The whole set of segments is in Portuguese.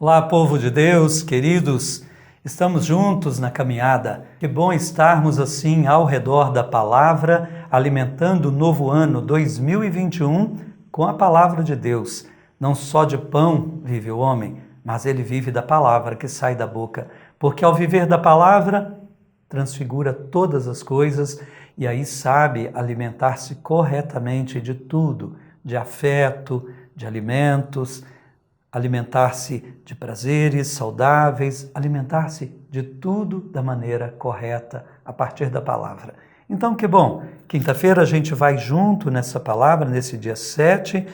Olá, povo de Deus, queridos, estamos juntos na caminhada. Que bom estarmos assim ao redor da palavra, alimentando o novo ano 2021 com a palavra de Deus. Não só de pão vive o homem, mas ele vive da palavra que sai da boca, porque ao viver da palavra, transfigura todas as coisas e aí sabe alimentar-se corretamente de tudo, de afeto, de alimentos, alimentar-se de prazeres saudáveis, alimentar-se de tudo da maneira correta, a partir da palavra. Então, que bom! Quinta-feira a gente vai junto nessa palavra, nesse dia 7.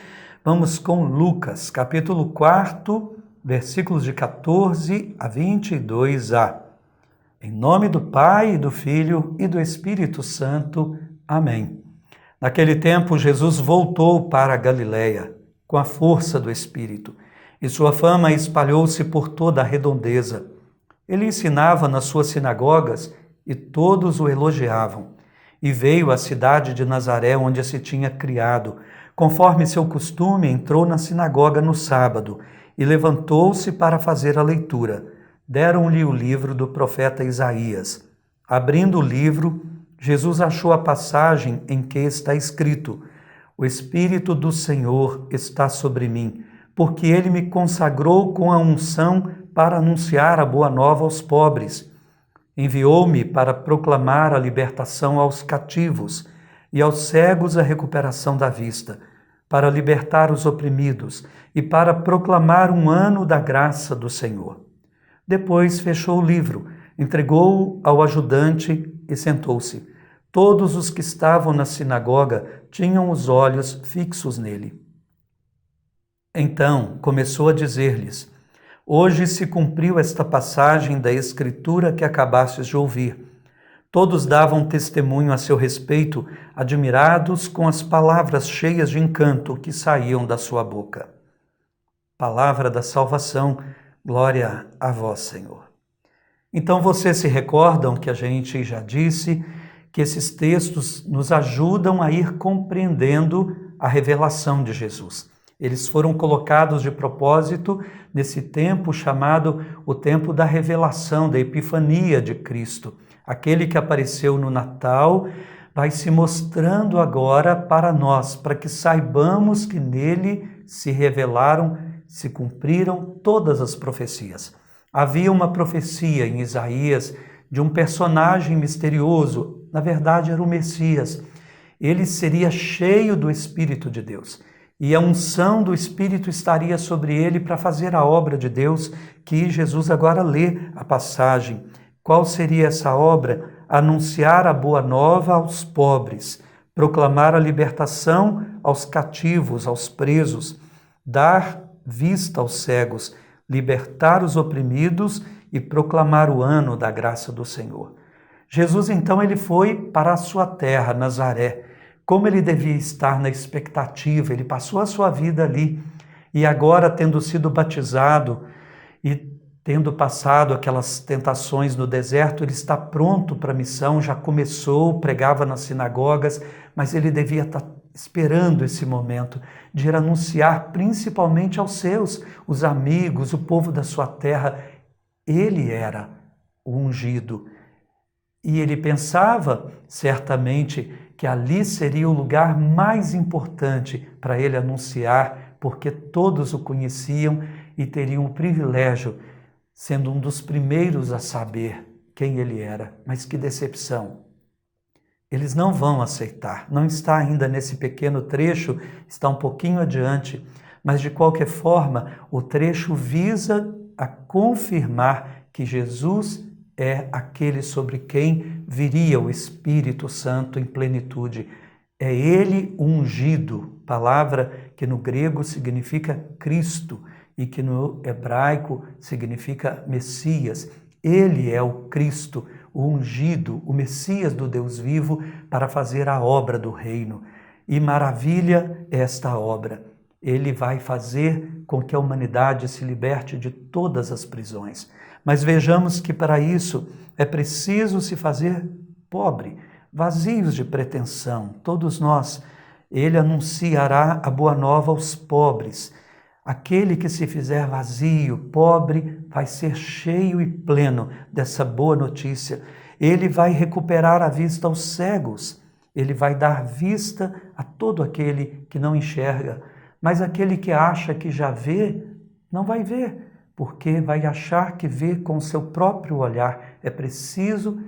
Vamos com Lucas, capítulo 4, versículos de 14 a 22a. Em nome do Pai, do Filho e do Espírito Santo. Amém. Naquele tempo, Jesus voltou para a Galiléia, com a força do Espírito, e sua fama espalhou-se por toda a redondeza. Ele ensinava nas suas sinagogas e todos o elogiavam. E veio à cidade de Nazaré, onde se tinha criado. Conforme seu costume, entrou na sinagoga no sábado e levantou-se para fazer a leitura. Deram-lhe o livro do profeta Isaías. Abrindo o livro, Jesus achou a passagem em que está escrito: O Espírito do Senhor está sobre mim, porque ele me consagrou com a unção para anunciar a boa nova aos pobres. Enviou-me para proclamar a libertação aos cativos e aos cegos a recuperação da vista, para libertar os oprimidos e para proclamar um ano da graça do Senhor. Depois fechou o livro, entregou-o ao ajudante e sentou-se. Todos os que estavam na sinagoga tinham os olhos fixos nele. Então começou a dizer-lhes: Hoje se cumpriu esta passagem da Escritura que acabastes de ouvir. Todos davam testemunho a seu respeito, admirados com as palavras cheias de encanto que saíam da sua boca. Palavra da salvação, glória a vós, Senhor. Então vocês se recordam que a gente já disse que esses textos nos ajudam a ir compreendendo a revelação de Jesus. Eles foram colocados de propósito nesse tempo chamado o tempo da revelação, da epifania de Cristo. Aquele que apareceu no Natal vai se mostrando agora para nós, para que saibamos que nele se revelaram, se cumpriram todas as profecias. Havia uma profecia em Isaías de um personagem misterioso, na verdade era o Messias. Ele seria cheio do Espírito de Deus. E a unção do Espírito estaria sobre ele para fazer a obra de Deus, que Jesus agora lê a passagem. Qual seria essa obra? Anunciar a boa nova aos pobres, proclamar a libertação aos cativos, aos presos, dar vista aos cegos, libertar os oprimidos e proclamar o ano da graça do Senhor. Jesus, então, ele foi para a sua terra, Nazaré. Como ele devia estar na expectativa, ele passou a sua vida ali e agora, tendo sido batizado e tendo passado aquelas tentações no deserto, ele está pronto para a missão, já começou, pregava nas sinagogas, mas ele devia estar esperando esse momento de ir anunciar principalmente aos seus, os amigos, o povo da sua terra. Ele era o ungido e ele pensava certamente que ali seria o lugar mais importante para ele anunciar, porque todos o conheciam e teriam o privilégio, sendo um dos primeiros a saber quem ele era. Mas que decepção! Eles não vão aceitar, não está ainda nesse pequeno trecho, está um pouquinho adiante, mas de qualquer forma, o trecho visa a confirmar que Jesus é aquele sobre quem viria o Espírito Santo em plenitude. É ele o ungido, palavra que no grego significa Cristo e que no hebraico significa Messias. Ele é o Cristo, o ungido, o Messias do Deus vivo para fazer a obra do reino. E maravilha é esta obra. Ele vai fazer com que a humanidade se liberte de todas as prisões. Mas vejamos que para isso é preciso se fazer pobre, vazios de pretensão, todos nós. Ele anunciará a boa nova aos pobres. Aquele que se fizer vazio, pobre, vai ser cheio e pleno dessa boa notícia. Ele vai recuperar a vista aos cegos. Ele vai dar vista a todo aquele que não enxerga. Mas aquele que acha que já vê, não vai ver, porque vai achar que vê com o seu próprio olhar. É preciso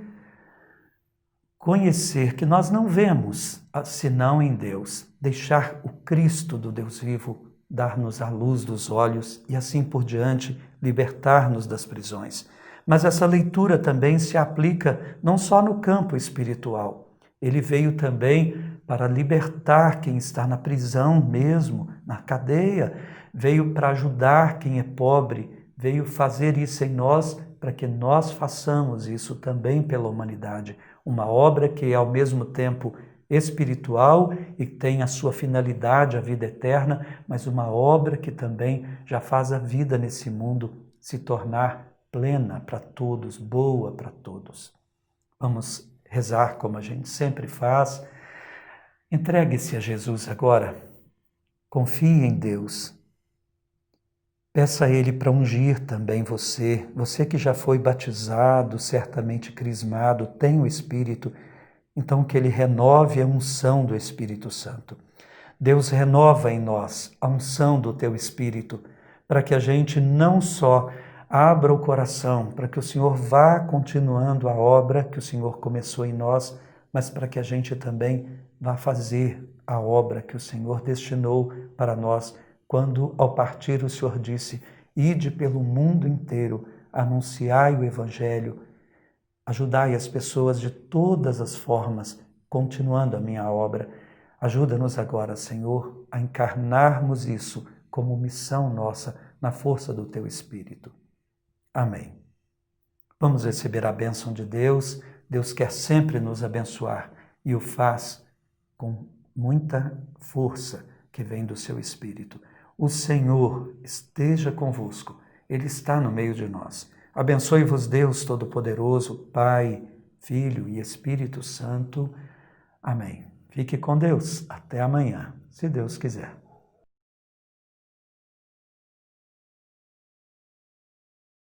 conhecer que nós não vemos senão em Deus. Deixar o Cristo do Deus vivo dar-nos a luz dos olhos e assim por diante libertar-nos das prisões. Mas essa leitura também se aplica não só no campo espiritual. Ele veio também para libertar quem está na prisão mesmo, na cadeia. Veio para ajudar quem é pobre. Veio fazer isso em nós para que nós façamos isso também pela humanidade. Uma obra que é ao mesmo tempo espiritual e tem a sua finalidade, a vida eterna, mas uma obra que também já faz a vida nesse mundo se tornar plena para todos, boa para todos. Vamos rezar como a gente sempre faz. Entregue-se a Jesus agora. Confie em Deus. Peça a Ele para ungir também você. Você que já foi batizado, certamente crismado, tem o Espírito, então que Ele renove a unção do Espírito Santo. Deus renova em nós a unção do Teu Espírito, para que a gente não só abra o coração, para que o Senhor vá continuando a obra que o Senhor começou em nós, mas para que a gente também vá fazer a obra que o Senhor destinou para nós, quando ao partir o Senhor disse: ide pelo mundo inteiro, anunciai o Evangelho, ajudai as pessoas de todas as formas, continuando a minha obra. Ajuda-nos agora, Senhor, a encarnarmos isso como missão nossa na força do Teu Espírito. Amém. Vamos receber a bênção de Deus. Deus quer sempre nos abençoar e o faz com muita força que vem do Seu Espírito. O Senhor esteja convosco. Ele está no meio de nós. Abençoe-vos Deus Todo-Poderoso, Pai, Filho e Espírito Santo. Amém. Fique com Deus. Até amanhã, se Deus quiser.